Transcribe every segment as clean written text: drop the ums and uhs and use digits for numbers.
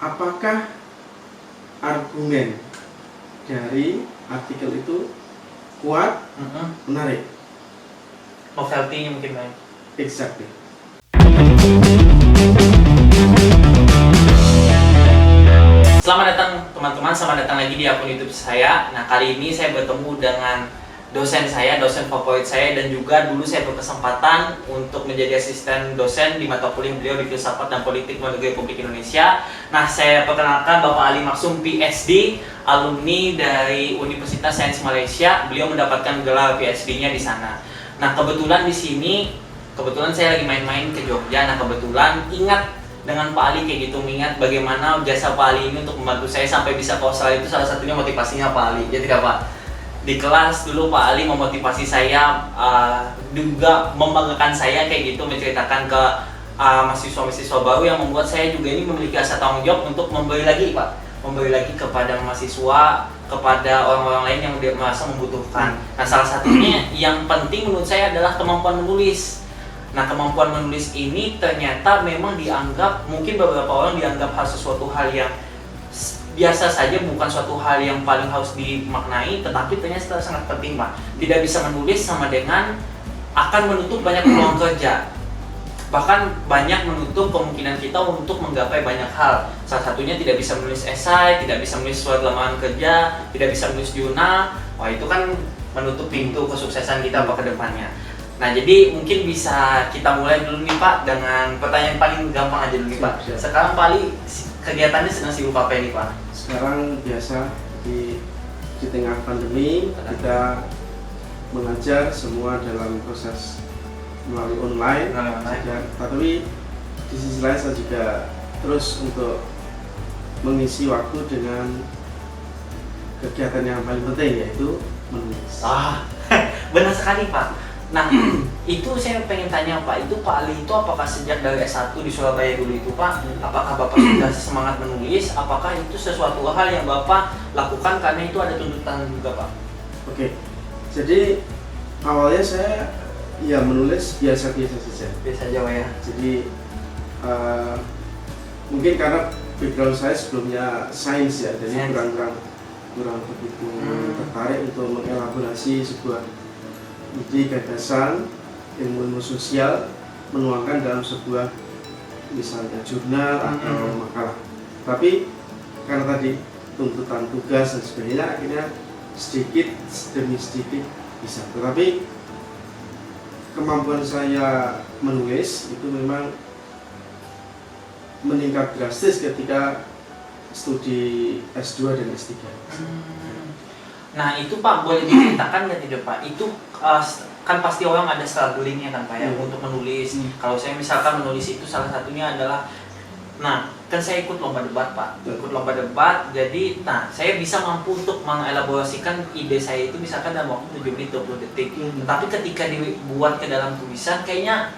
apakah argumen dari artikel itu kuat, menarik? Novelty-nya mungkin main. Exactly. Selamat datang teman-teman, selamat datang lagi di akun YouTube saya. Nah, kali ini saya bertemu dengan dosen saya, dosen favorit saya, dan juga dulu saya berkesempatan untuk menjadi asisten dosen di mata kuliah beliau di Filsafat dan Politik Luar Negeri Republik Indonesia. Nah, saya perkenalkan Bapak Ali Maksum PhD, alumni dari Universitas Sains Malaysia. Beliau mendapatkan gelar PhD-nya di sana. Nah, kebetulan di sini, kebetulan saya lagi main-main ke Jogja. Nah, kebetulan ingat dengan Pak Ali kayak gitu, mengingat bagaimana jasa Pak Ali ini untuk membantu saya sampai bisa ke Australia, itu salah satunya motivasinya Pak Ali. Jadi Pak, di kelas dulu Pak Ali memotivasi saya, juga membanggakan saya kayak gitu, menceritakan ke mahasiswa-mahasiswa baru yang membuat saya juga ini memiliki rasa tanggung jawab untuk memberi lagi Pak, memberi lagi kepada mahasiswa, kepada orang-orang lain yang dia merasa membutuhkan. Nah, salah satunya yang penting menurut saya adalah kemampuan menulis. Nah, kemampuan menulis ini ternyata memang dianggap, mungkin beberapa orang dianggap sesuatu hal yang biasa saja, bukan suatu hal yang paling harus dimaknai, tetapi ternyata sangat penting Pak. Tidak bisa menulis sama dengan akan menutup banyak peluang kerja, bahkan banyak menutup kemungkinan kita untuk menggapai banyak hal. Salah satunya tidak bisa menulis esai, tidak bisa menulis surat lamaran kerja, tidak bisa menulis jurnal. Wah, itu kan menutup pintu kesuksesan kita Pak ke depannya. Nah, jadi mungkin bisa kita mulai dulu nih Pak dengan pertanyaan paling gampang aja dulu nih Pak. Sekarang Pak Ali kegiatannya sedang sibuk apa ini Pak? Sekarang biasa di tengah pandemi kita mengajar semua dalam proses melalui online. Tapi di sisi lain saya juga terus untuk mengisi waktu dengan kegiatan yang paling penting, yaitu menulis. Benar sekali Pak. Nah, itu saya pengen tanya Pak, itu Pak Ali itu apakah sejak dari S1 di Surabaya dulu itu Pak, apakah Bapak sudah semangat menulis? Apakah itu sesuatu hal yang Bapak lakukan karena itu ada tuntutan juga Pak? Oke, jadi awalnya saya ya menulis biasa-biasa saja. Biasa aja Pak ya? Jadi mungkin karena background saya sebelumnya sains ya, jadi kurang begitu tertarik untuk mengelaborasi sebuah ide, gagasan, ilmu sosial, menuangkan dalam sebuah misalnya jurnal atau makalah. Tapi karena tadi tuntutan tugas dan sebagainya, akhirnya sedikit demi sedikit bisa. Tetapi kemampuan saya menulis itu memang meningkat drastis ketika studi S2 dan S3. Nah, itu Pak boleh diceritakan nggak tidak Pak? Itu kan pasti orang ada strugglingnya kan Pak ya untuk menulis. Kalau saya misalkan menulis itu salah satunya adalah, nah kan saya ikut lomba debat Pak, ikut lomba debat. Jadi, nah saya bisa mampu untuk mengelaborasikan ide saya itu misalkan dalam waktu 7 menit 20 detik. Tetapi ketika dibuat ke dalam tulisan kayaknya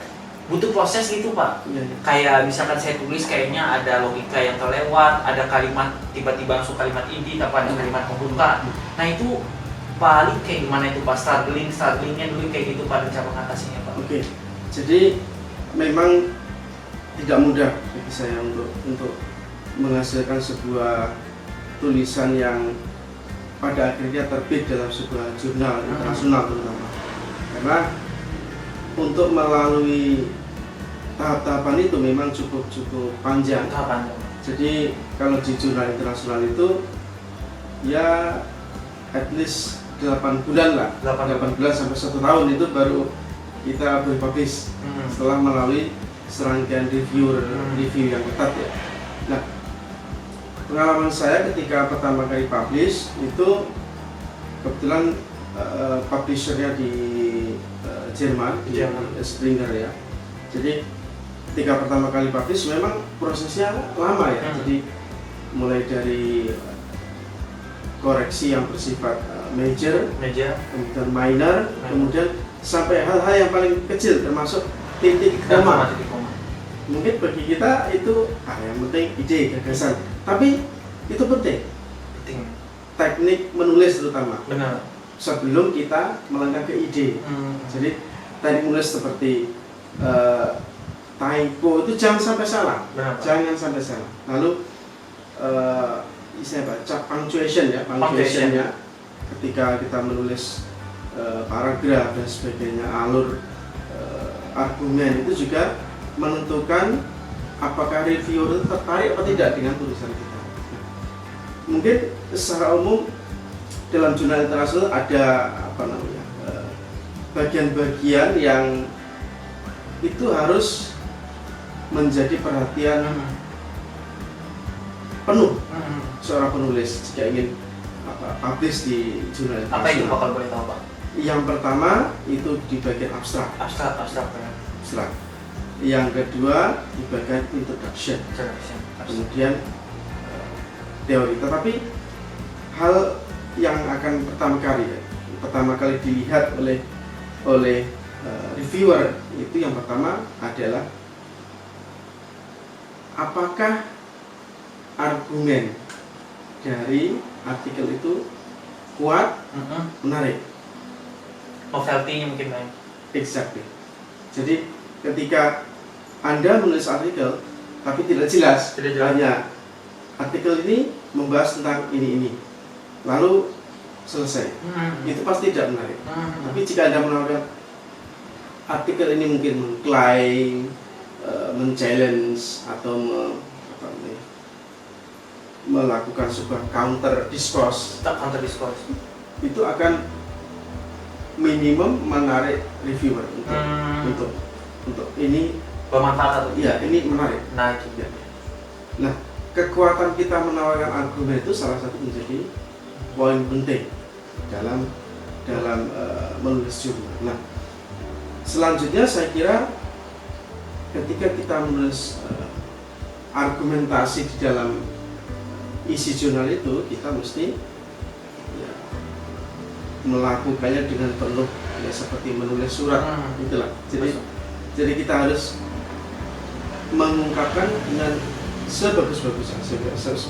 butuh proses gitu Pak. Kayak misalkan saya tulis kayaknya ada logika yang terlewat, ada kalimat tiba-tiba langsung kalimat inti tanpa ada kalimat pembuka. Nah, itu paling kayak gimana itu Pak, strugglingnya dulu kayak gitu Pak, dan cara mengatasinya Pak? Oke, jadi memang tidak mudah bagi saya untuk menghasilkan sebuah tulisan yang pada akhirnya terbit dalam sebuah jurnal internasional terutama. Karena untuk melalui tahap-tahapan itu memang cukup panjang. Jadi kalau di jurnal internasional itu ya at least 8 bulan lah, 8 bulan sampai 1 tahun itu baru kita berpublish setelah melalui serangkaian review yang ketat ya. Nah, pengalaman saya ketika pertama kali publish itu kebetulan publishernya di Jerman, Springer ya. Jadi ketika pertama kali publish memang prosesnya lama ya. Jadi mulai dari koreksi yang bersifat major, kemudian minor, kemudian sampai hal-hal yang paling kecil termasuk titik koma. Mungkin bagi kita itu yang penting ide, gagasan. Tapi itu penting. Teknik menulis terutama. Benar. Sebelum kita melangkah ke ide. Jadi teknik menulis seperti typo itu jangan sampai salah. Benar, jangan sampai salah. Lalu istilahnya baca punctuation ya, punctuationnya ketika kita menulis paragraf dan sebagainya, alur argumen itu juga menentukan apakah reviewer itu tertarik atau tidak dengan tulisan kita. Mungkin secara umum dalam jurnal internasional ada bagian-bagian yang itu harus menjadi perhatian penuh seorang penulis jika ingin publish di jurnal internasional. Apa itu Pak, kalau boleh tahu Pak? Yang pertama itu di bagian abstrak. Abstrak. Yang kedua di bagian introduction. Kemudian teori. Tetapi hal yang akan pertama kali dilihat oleh reviewer itu yang pertama adalah apakah argumen dari artikel itu kuat, menarik. Novelty-nya mungkin main. Exactly. Jadi ketika Anda menulis artikel tapi tidak jelas, hanya artikel ini membahas tentang ini, lalu selesai, itu pasti tidak menarik. Tapi jika Anda menawarkan artikel ini mungkin mengklaim, men-challenge atau melakukan sebuah counter discourse, itu akan minimum menarik reviewer untuk ini bermanfaat atau ya, ini menarik. Nah, kekuatan kita menawarkan argumen itu salah satu menjadi poin penting dalam menulis jurnal. Nah, selanjutnya saya kira ketika kita menulis argumentasi di dalam isi jurnal itu, kita mesti ya, melakukannya dengan penuh ya, seperti menulis surat itulah. Jadi kita harus mengungkapkan dengan sebagus-bagusnya,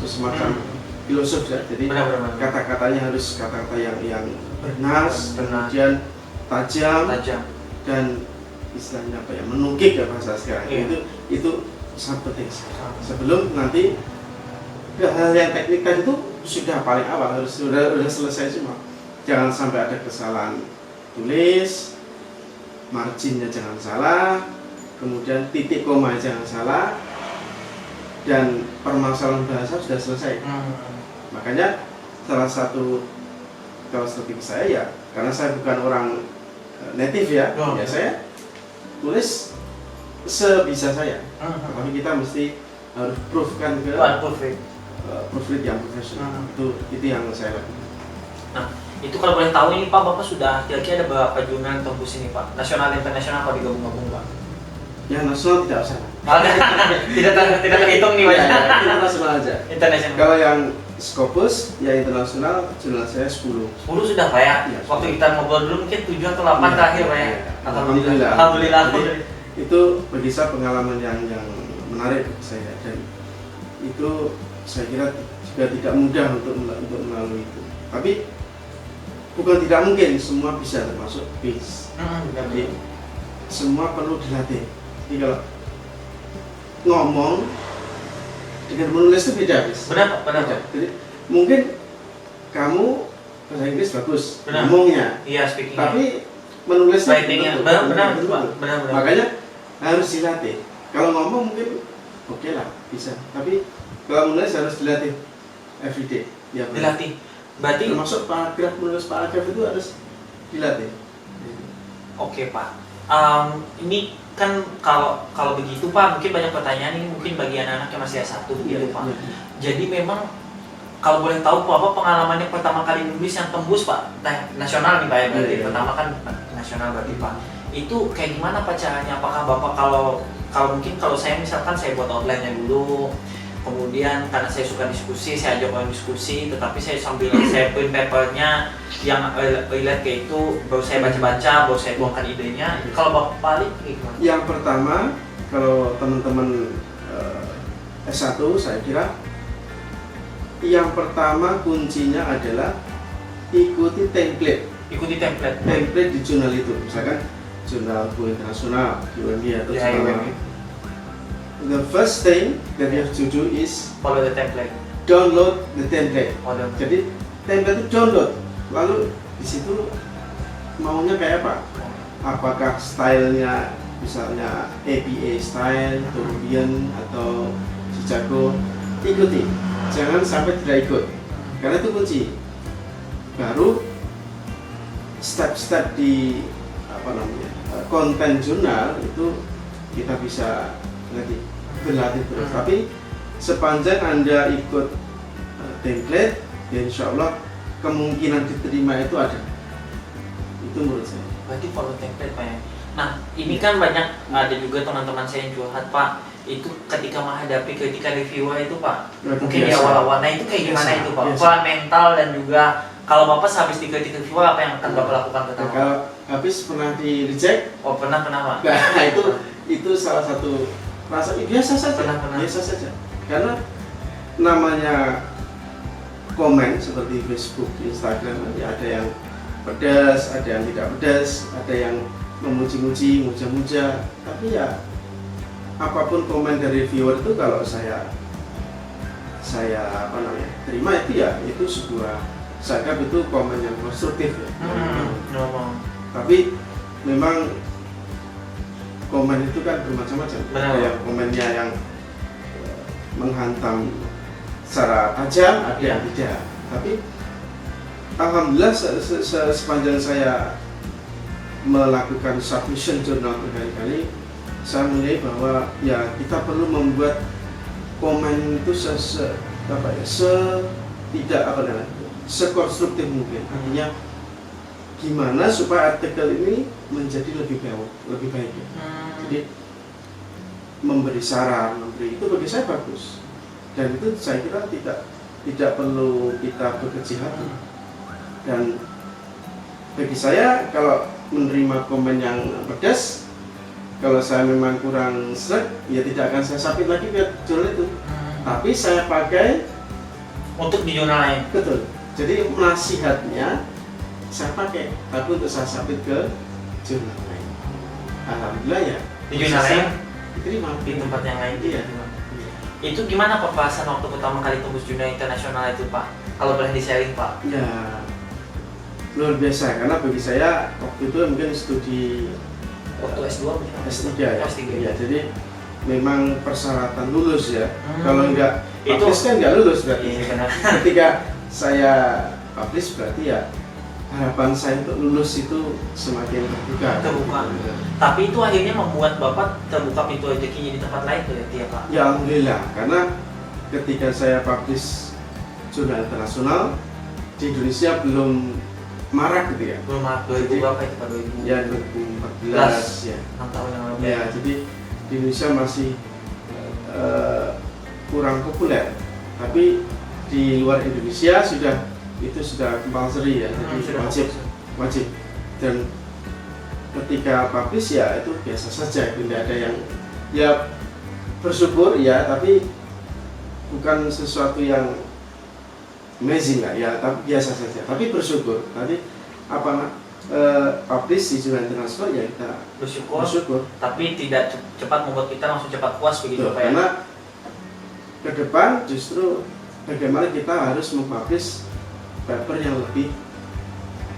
semacam filosof ya. Jadi kata-katanya harus kata-kata yang bernas, kemudian tajam dan istilahnya apa ya, menukik ya bahasa sekarang. Itu sangat penting. Sebelum nanti hal yang teknikal itu sudah paling awal sudah selesai semua. Jangan sampai ada kesalahan tulis, marginnya jangan salah, kemudian titik koma jangan salah, dan permasalahan bahasa sudah selesai. Makanya salah satu kalau strategi saya ya, karena saya bukan orang native ya, saya tulis sebisa saya. Tapi kita mesti harus proofkan ke proofread yang profesional. Itu yang saya lakukan. Nah, itu kalau boleh tahu ini Pak, Bapak sudah kira-kira ada berapa jurnal tembus ini Pak? Nasional, internasional, kalau digabung-gabung Pak? Yang nasional tidak usah. Tidak terhitung nih Pak. Internasional aja. Internasional. Kalau yang Scopus, yang internasional, jurnal saya 10. 10 sudah Pak ya? Ya, waktu kita ngobrol dulu mungkin 7 atau 8 terakhir Pak ya? Alhamdulillah. Jadi, itu bagi saya pengalaman yang menarik bagi saya, dan itu saya kira juga tidak mudah untuk melalui itu. Tapi bukan tidak mungkin, semua bisa, termasuk pitch. Jadi semua perlu dilatih. Jadi kalau ngomong dengan menulis itu beda, bis. Benar. Jadi mungkin kamu bahasa Inggris bagus, ngomongnya, iya, speaking. tapi menulisnya benar. Makanya harus dilatih. Kalau ngomong mungkin oke lah, bisa. Tapi kalau menulis harus dilatih everyday. Ya, dilatih. Berarti termasuk menulis paragraf itu harus dilatih. Oke Pak. Ini kan kalau begitu Pak, mungkin banyak pertanyaan ini mungkin bagi anak-anak yang masih S1 begitu Pak. Jadi memang kalau boleh tahu Pak, apa pengalamannya pertama kali nulis yang tembus Pak? Nasional nih Pak ya, berarti pertama kan nasional berarti Pak. Itu kayak gimana Pak caranya? Apakah Bapak kalau mungkin kalau saya misalkan saya buat outline-nya dulu, kemudian karena saya suka diskusi, saya ajak orang diskusi, tetapi saya sambil saya print papernya yang relate ke itu, baru saya baca-baca, baru saya tuangkan idenya. Kalau Bapak balik gimana? Yang pertama, kalau teman-teman S1, saya kira yang pertama kuncinya adalah ikuti template di jurnal itu. Misalkan jurnal Go Internasional, UMB atau jurnal. The first thing that you have to do is follow the template. download the template. Oh, dan Jadi template itu download, lalu di situ maunya kayak apa? Apakah stylenya misalnya APA style, Tourbillon atau Chicago, ikuti. Jangan sampai tidak ikut, karena itu kunci. Baru step-step di konten jurnal itu kita bisa nanti berlatih terus. Tapi sepanjang Anda ikut template, ya insya Allah kemungkinan diterima itu ada. Itu menurut saya. berarti follow template Pak ya. Nah, ini kan banyak ada juga teman-teman saya yang curhat Pak, itu ketika menghadapi kritika reviewer itu Pak, mungkin di awal-awal. Nah itu kayak gimana itu Pak? Peran mental dan juga kalau Bapak habis dikritik reviewer apa yang akan Bapak lakukan pertama? Kalau habis pernah di reject? Oh pernah Pak? Nah itu salah satu rasa biasa saja. Pernah. Biasa saja. Karena namanya komen seperti Facebook, Instagram, ya ada yang pedas, ada yang tidak pedas, ada yang memuji-muji, muja-muja. Tapi ya apapun komen dari viewer itu kalau saya terima itu ya itu sebuah, saya anggap itu komen yang konstruktif ya. Tapi memang komen itu kan bermacam-macam. Ada yang komennya yang menghantam secara tajam, ada yang tidak. Tapi alhamdulillah sepanjang saya melakukan submission jurnal berkali-kali, saya melihat bahwa ya kita perlu membuat komen itu sekonstruktif mungkin. Artinya gimana supaya artikel ini menjadi lebih baik ya. Jadi memberi saran, itu bagi saya bagus. Dan itu saya kira tidak perlu kita berkecil hati. Dan bagi saya kalau menerima komen yang pedas, kalau saya memang kurang sreg, ya tidak akan saya submit lagi ke jurnal itu. Tapi saya pakai untuk di jurnal lain. Betul. Jadi nasihatnya saya pakai, tapi untuk saya submit ke jurnal lain. Alhamdulillah ya. Di jurnal lain diterima di tempat yang lain. Iya. Itu gimana Pak bahasan waktu pertama kali tembus jurnal internasional itu Pak? Kalau boleh di-sharing Pak? Ya luar biasa, karena bagi saya waktu itu mungkin studi waktu S2 S3 ya. S3. Ya, jadi memang persyaratan lulus ya. Kalau enggak itu publish kan enggak lulus berarti. Iya, benar. Ketika saya publish berarti ya harapan saya untuk lulus itu semakin terbuka. Tapi itu akhirnya membuat Bapak terbuka pintu rezekinya di tempat lain berarti ya Pak? Ya alhamdulillah, karena ketika saya publish jurnal internasional di Indonesia belum marak gitu ya. Belum marak, 2000 berapa itu Pak? 2000? Ya 2014 ya. 6 tahun yang lalu. Ya, jadi di Indonesia masih kurang populer. Tapi di luar Indonesia itu sudah compulsory ya, jadi wajib. Dan ketika publish ya itu biasa saja, tidak ada yang ya bersyukur ya, tapi bukan sesuatu yang amazing lah ya, tapi biasa saja. Tapi bersyukur. Tadi publish di jurnal internasional ya kita bersyukur. Tapi tidak cepat membuat kita langsung cepat puas begitu Pak ya. Karena ke depan justru bagaimana kita harus mempublish paper yang lebih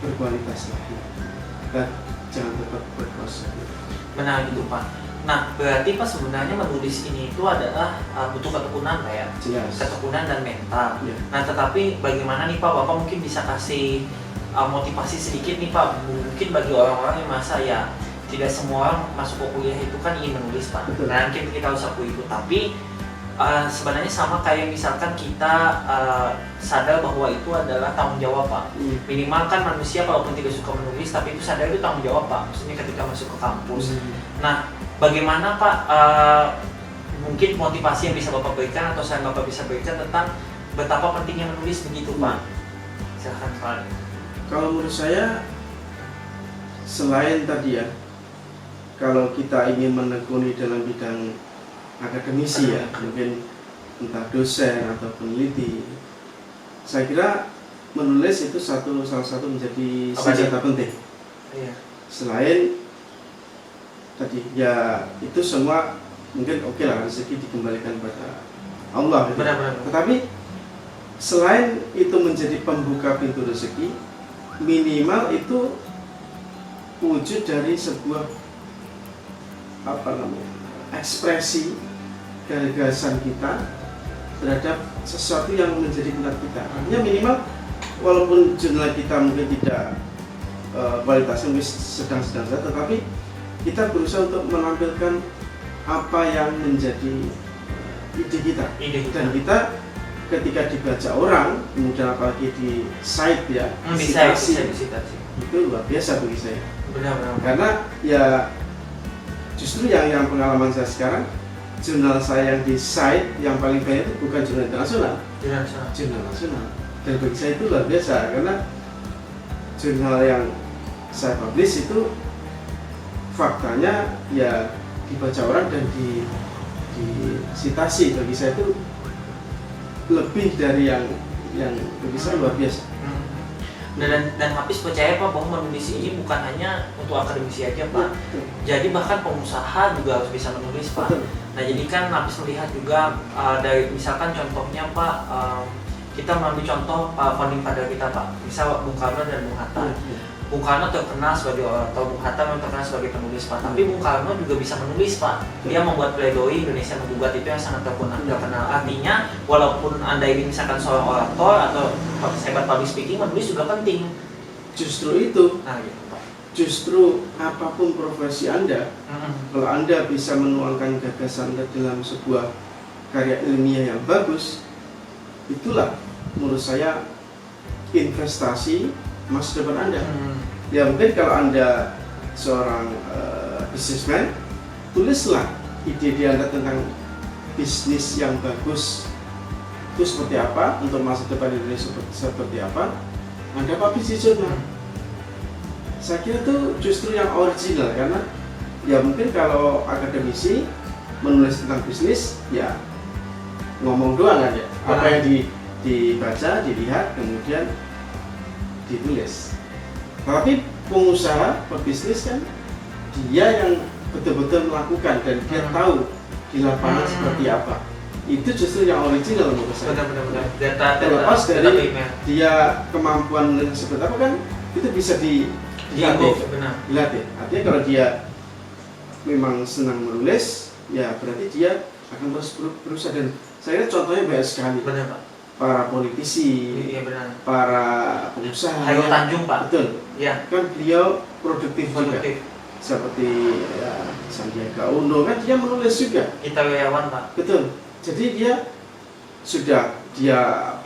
berkualitas lagi dan jangan tetap berkuasa. Benar gitu Pak. Nah berarti Pak sebenarnya menulis ini itu adalah butuh ketekunan Pak ya? Jelas. Ketekunan dan mental. Ya. Nah tetapi bagaimana nih Pak, Bapak mungkin bisa kasih motivasi sedikit nih Pak, mungkin bagi orang-orang yang masa ya tidak semua orang masuk ke kuliah itu kan ingin menulis Pak. Betul. Nah mungkin kita usah itu, tapi sebenarnya sama kayak misalkan kita sadar bahwa itu adalah tanggung jawab Pak. Minimal kan manusia walaupun tidak suka menulis, tapi itu sadar itu tanggung jawab Pak, maksudnya ketika masuk ke kampus. Nah bagaimana Pak mungkin motivasi yang bisa Bapak berikan atau saya Bapak bisa berikan tentang betapa pentingnya menulis begitu Pak? Silahkan Pak. Kalau menurut saya, selain tadi ya, kalau kita ingin menekuni dalam bidang akademisi ya, mungkin entah dosen atau peneliti, saya kira menulis itu salah satu menjadi senjata penting. Iya. Selain tadi ya itu semua mungkin oke lah, rezeki dikembalikan pada Allah gitu. Benar. Tetapi selain itu menjadi pembuka pintu rezeki, minimal itu wujud dari sebuah ekspresi gagasan kita terhadap sesuatu yang menjadi minat kita. Artinya minimal walaupun jurnal kita mungkin tidak kualitasnya sedang-sedang saja, tetapi kita berusaha untuk menampilkan apa yang menjadi ide kita. Dan kita ketika dibaca orang, kemudian apalagi di site ya, Bisa. itu luar biasa bagi saya. Benar. Karena ya justru yang pengalaman saya sekarang, jurnal saya yang di site yang paling banyak itu bukan jurnal internasional, jurnal nasional. Dan bagi saya itu luar biasa karena jurnal yang saya publish itu faktanya ya dibaca orang dan disitasi. Bagi saya itu lebih dari yang bagi saya luar biasa. Dan Hafiz percaya Pak bahwa menulis ini bukan hanya untuk akademisi aja Pak. Jadi bahkan pengusaha juga harus bisa menulis Pak. Nah jadi kan Hafiz melihat juga dari misalkan contohnya Pak, kita mengambil contoh founding father kita Pak, misal Bung Karno dan Bung Hatta. Bung Karno terkenal sebagai orator, Bung Hatta memang terkenal sebagai penulis Pak. Tapi Bung Karno juga bisa menulis Pak. Dia membuat pledoi Indonesia menggugat, itu yang sangat terkenal. Artinya walaupun Anda ini misalkan seorang orator atau hebat public speaking, menulis juga penting. Justru itu. Nah gitu Pak. Justru apapun profesi Anda, kalau Anda bisa menuangkan gagasan Anda dalam sebuah karya ilmiah yang bagus, itulah menurut saya investasi masa depan Anda. Ya mungkin kalau Anda seorang businessman, tulislah ide Anda tentang bisnis yang bagus itu seperti apa, untuk masa depan Indonesia seperti apa, Anda publish di jurnal. Saya kira itu justru yang original, karena ya mungkin kalau akademisi menulis tentang bisnis ya ngomong doang aja, apa yang dibaca, dilihat, kemudian ditulis. Tapi pengusaha, pebisnis kan dia yang betul-betul melakukan dan dia tahu di lapangan seperti apa. Itu justru yang original menurut saya. Benar. Data terlepas dari dia kemampuan menulis seperti apa kan itu bisa dilatih. Artinya kalau dia memang senang menulis, ya berarti dia akan terus berusaha. Dan saya kira contohnya banyak sekali. Benar Pak. Para politisi, para pengusaha. Hairul Tanjung Pak. Betul. Ya. Kan beliau produktif juga. Seperti ya, Sandiaga Uno kan dia menulis juga. Kita Wirawan Pak. Betul. Jadi dia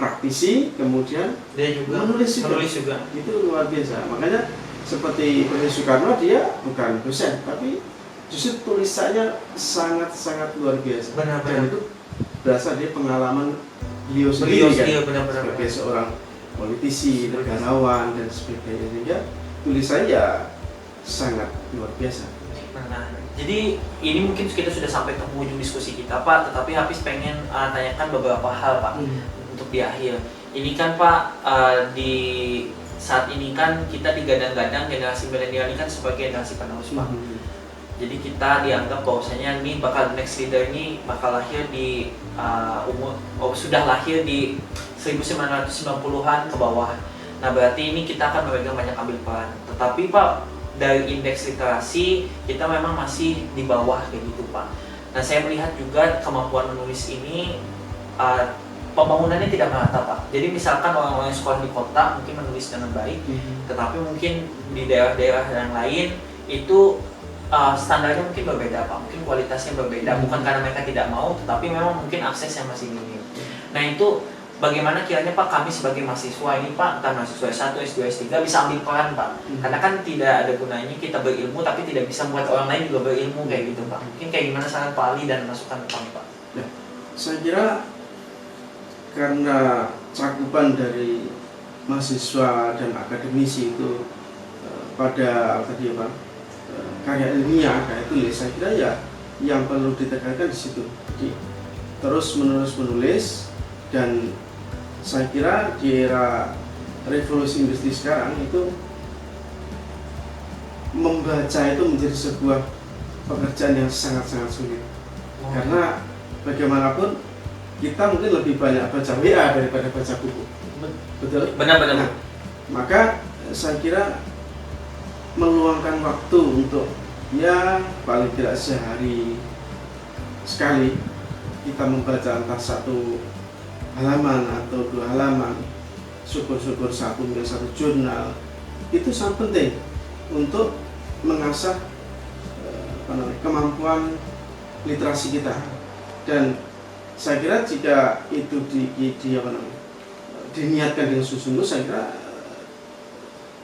praktisi, kemudian dia juga menulis juga. Itu luar biasa. Makanya seperti Presiden Soekarno, dia bukan dosen, tapi justru tulisannya sangat luar biasa. Benar. Dan itu berasal dari pengalaman beliau sendiri kan, sebagai seorang politisi, negarawan dan sebagainya, sehingga tulisannya ya sangat luar biasa. Nah, jadi ini mungkin kita sudah sampai ke ujung diskusi kita Pak, tetapi Hafiz pengen tanyakan beberapa hal Pak untuk di akhir. Ini kan Pak, di saat ini kan kita digadang-gadang generasi milenial ini kan sebagai generasi penerus Pak. Jadi kita dianggap bahwasanya ini bakal next leader ini bakal lahir di sudah lahir di 1990-an ke bawah. Nah berarti ini kita akan memegang banyak ambil peran. Tetapi Pak, dari indeks literasi kita memang masih di bawah kayak gitu Pak. Nah saya melihat juga kemampuan menulis ini pembangunannya tidak merata Pak. Jadi misalkan orang-orang yang sekolah di kota mungkin menulis dengan baik, tetapi mungkin di daerah-daerah yang lain itu standarnya mungkin berbeda Pak, mungkin kualitasnya berbeda, bukan karena mereka tidak mau, tetapi memang mungkin aksesnya masih minim. Nah itu bagaimana kiranya Pak kami sebagai mahasiswa ini Pak, entah mahasiswa S1, S2, S3 bisa ambil peran Pak, karena kan tidak ada gunanya kita berilmu tapi tidak bisa membuat orang lain juga berilmu kayak gitu Pak. Mungkin kayak gimana saran Pak Ali dan masukan kami Pak? Ya, saya kira karena cakupan dari mahasiswa dan akademisi itu pada tadi apa? Karya ilmiah, karya tulis, saya kira ya yang perlu ditekankan di situ. Jadi terus menulis dan saya kira di era revolusi industri sekarang itu membaca itu menjadi sebuah pekerjaan yang sangat sulit. Karena bagaimanapun kita mungkin lebih banyak baca WA daripada baca buku. Betul? Benar-benar. Nah, maka saya kira meluangkan waktu untuk ya paling tidak sehari sekali kita membaca entah satu halaman atau 2 halaman, syukur-syukur satu jurnal, itu sangat penting untuk mengasah kemampuan literasi kita. Dan saya kira jika itu diniatkan dengan sungguh-sungguh, saya kira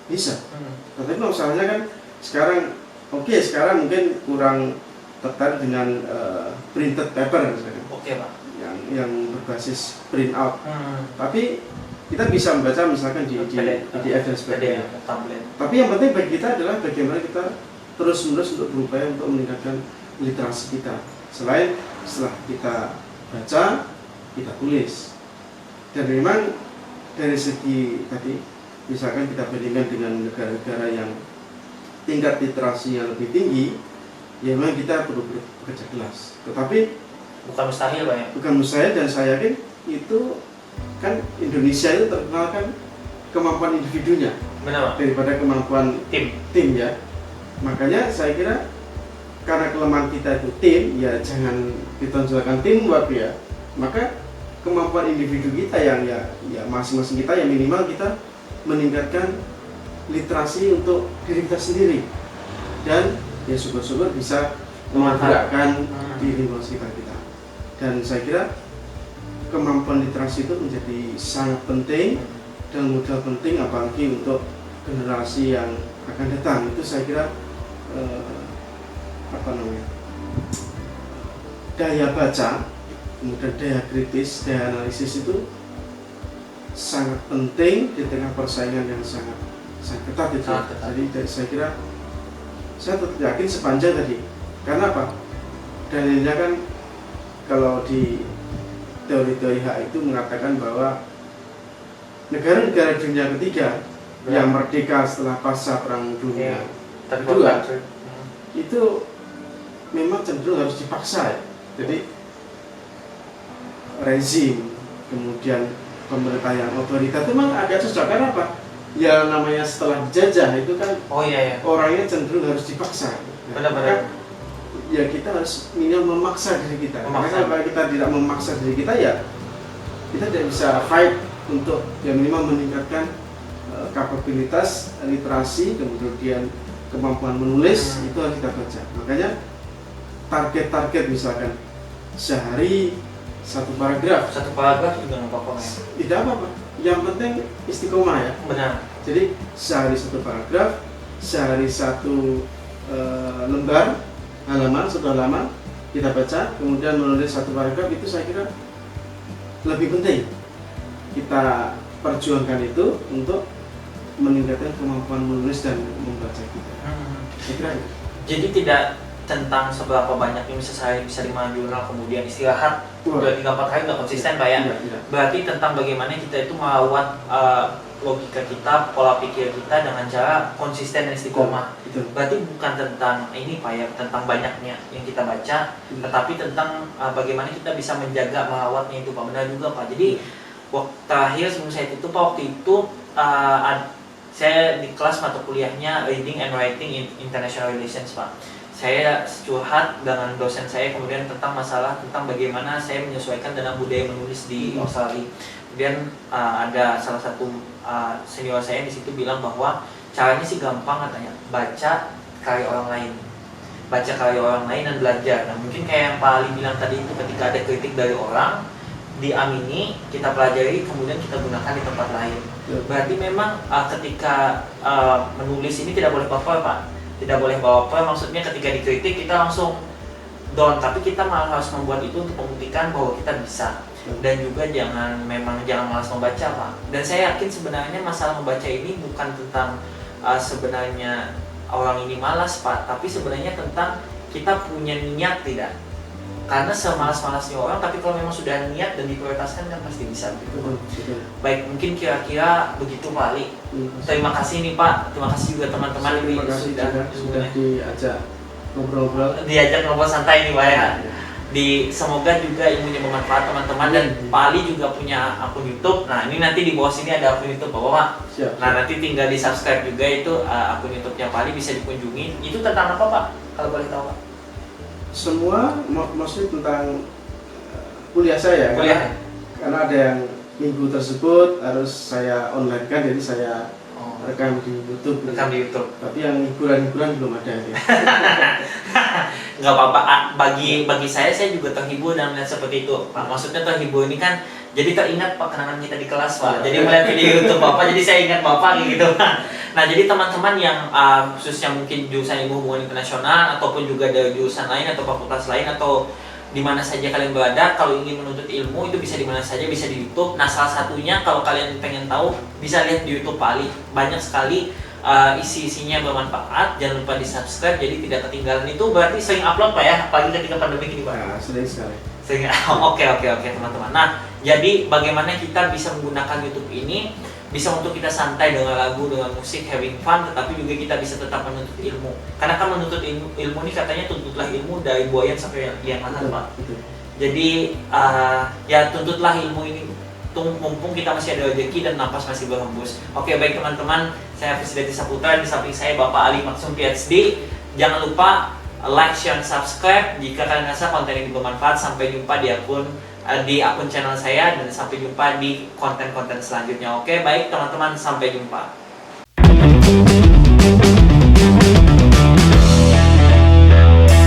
bisa. Tapi masalahnya kan sekarang sekarang mungkin kurang tertarik dengan printed paper misalkan. Oke, Pak. Yang berbasis print out. Tapi kita bisa membaca misalkan di PDF dan sebagainya. Tapi yang penting bagi kita adalah bagaimana kita terus-menerus untuk berupaya untuk meningkatkan literasi kita. Selain setelah kita baca, kita tulis. Dan memang dari segi tadi, misalkan kita bandingkan dengan negara-negara yang tingkat literasinya lebih tinggi, ya memang kita perlu bekerja keras. Tetapi bukan mustahil, Pak ya? Bukan mustahil, dan saya yakin itu kan Indonesia itu terkenal kan kemampuan individunya. Benar, Pak. Daripada kemampuan tim ya. Makanya saya kira karena kelemahan kita itu tim, ya jangan ditonjolkan teamwork ya. Maka kemampuan individu kita yang ya masing-masing kita yang minimal kita meningkatkan literasi untuk diri kita sendiri, dan ya syukur-syukur bisa menggerakkan di lingkungan sekitar kita. Dan saya kira kemampuan literasi itu menjadi sangat penting dan modal penting apalagi untuk generasi yang akan datang. Itu saya kira daya baca, kemudian daya kritis, daya analisis itu sangat penting di tengah persaingan yang sangat ketat itu. Jadi saya kira saya tetap yakin sepanjang tadi. Karena apa? Dalilnya kan kalau di teori-teori hak itu mengatakan bahwa negara-negara dunia ketiga yang merdeka setelah pasca Perang Dunia Kedua itu memang cenderung harus dipaksa ya. Jadi rezim, kemudian pemerintah yang otoriter itu memang agak susah. Karena apa? Ya namanya setelah dijajah itu kan orangnya cenderung harus dipaksa. Benar-benar. Ya kita harus minimal memaksa diri kita. Karena kalau kita tidak memaksa diri kita, ya kita tidak bisa fight untuk ya minimal meningkatkan kapabilitas literasi, kemudian kemampuan menulis itu harus kita baca. Makanya target-target misalkan sehari satu paragraf juga nggak apa-apa ya? Tidak apa-apa, yang penting istiqomah ya. Benar. Jadi sehari satu paragraf, sehari satu lembar halaman, satu halaman kita baca, kemudian menulis satu paragraf. Itu saya kira lebih penting kita perjuangkan itu untuk meningkatkan kemampuan menulis dan membaca kita. Saya kira itu. Jadi tidak tentang seberapa banyak yang bisa 5 jurnal kemudian istirahat udah 3-4 hari nggak konsisten, Pak ya? Tidak. Berarti tentang bagaimana kita itu merawat logika kita, pola pikir kita dengan cara konsisten dan istiqomah. Berarti bukan tentang ini, Pak ya, tentang banyaknya yang kita baca, tetapi tentang bagaimana kita bisa menjaga merawatnya itu, Pak. Benar juga, Pak. Jadi waktu terakhir sebelum saya tutup, Pak, waktu itu saya di kelas mata kuliahnya Reading and Writing in International Relations, Pak. Saya curhat dengan dosen saya kemudian tentang masalah tentang bagaimana saya menyesuaikan dengan budaya menulis di Australia. Kemudian ada salah satu senior saya di situ bilang bahwa caranya sih gampang katanya, baca karya orang lain. Baca karya orang lain dan belajar. Nah, mungkin kayak yang Pak Ali bilang tadi itu, ketika ada kritik dari orang, diamini, kita pelajari, kemudian kita gunakan di tempat lain. Berarti memang ketika menulis ini tidak boleh baper, Pak. Tidak boleh baper, maksudnya ketika dikritik kita langsung down, tapi kita malah harus membuat itu untuk membuktikan bahwa kita bisa. Dan juga jangan malas membaca, Pak. Dan saya yakin sebenarnya masalah membaca ini bukan tentang sebenarnya orang ini malas, Pak, tapi sebenarnya tentang kita punya niat tidak. Karena semalas-malasnya orang, tapi kalau memang sudah niat dan diprioritaskan kan pasti bisa. Betul. Baik, mungkin kira-kira begitu, Pak Ali. Terima kasih nih, Pak. Terima kasih juga teman-teman ini sudah diajak ngobrol-ngobrol. Diajak ngobrol santai nih, Pak ya. Semoga juga ilmunya bermanfaat teman-teman, dan Pak Ali juga punya akun YouTube. Nah, ini nanti di bawah sini ada akun YouTube Bapak. Siap. Nah, nanti tinggal di subscribe juga itu akun YouTube-nya Pak Ali, bisa dikunjungi. Itu tentang apa Pak? Kalau boleh tahu Pak? Semua maksudnya tentang kuliah saya. Kuliah. Karena ada yang minggu tersebut harus saya online kan, jadi saya rekam di YouTube. Rekam di YouTube. Tapi yang hiburan-hiburan belum ada ya. Nggak apa-apa. Bagi saya juga terhibur dan melihat seperti itu Pak. Maksudnya terhibur ini kan jadi teringat Pak kenangan kita di kelas Pak. Jadi melihat video YouTube Bapak, jadi saya ingat Bapak gitu. Nah, jadi teman-teman yang khususnya mungkin jurusan ilmu hubungan internasional ataupun juga dari jurusan lain atau fakultas lain atau di mana saja kalian berada, kalau ingin menuntut ilmu itu bisa di mana saja, bisa di YouTube. Nah, salah satunya kalau kalian pengen tahu bisa lihat di YouTube Pak Ali. Banyak sekali isi-isinya bermanfaat. Jangan lupa di subscribe jadi tidak ketinggalan. Itu berarti sering upload Pak ya, apalagi ketika pandemi ini Pak. Nah, sering sekali. Oke teman-teman. Nah, jadi bagaimana kita bisa menggunakan YouTube ini bisa untuk kita santai dengan lagu, dengan musik, having fun, tetapi juga kita bisa tetap menuntut ilmu. Karena kan menuntut ilmu ini katanya tuntutlah ilmu dari buayan sampai liang lahat Pak. Jadi ya tuntutlah ilmu ini mumpung kita masih ada rezeki dan napas masih berhembus. Oke, baik teman-teman, saya Hafiz Hidayati Saputra, di samping saya Bapak Ali Maksum PhD. Jangan lupa like, share, dan subscribe jika kalian rasa konten ini bermanfaat. Sampai jumpa di akun channel saya, dan sampai jumpa di konten-konten selanjutnya. Oke, baik teman-teman, sampai jumpa.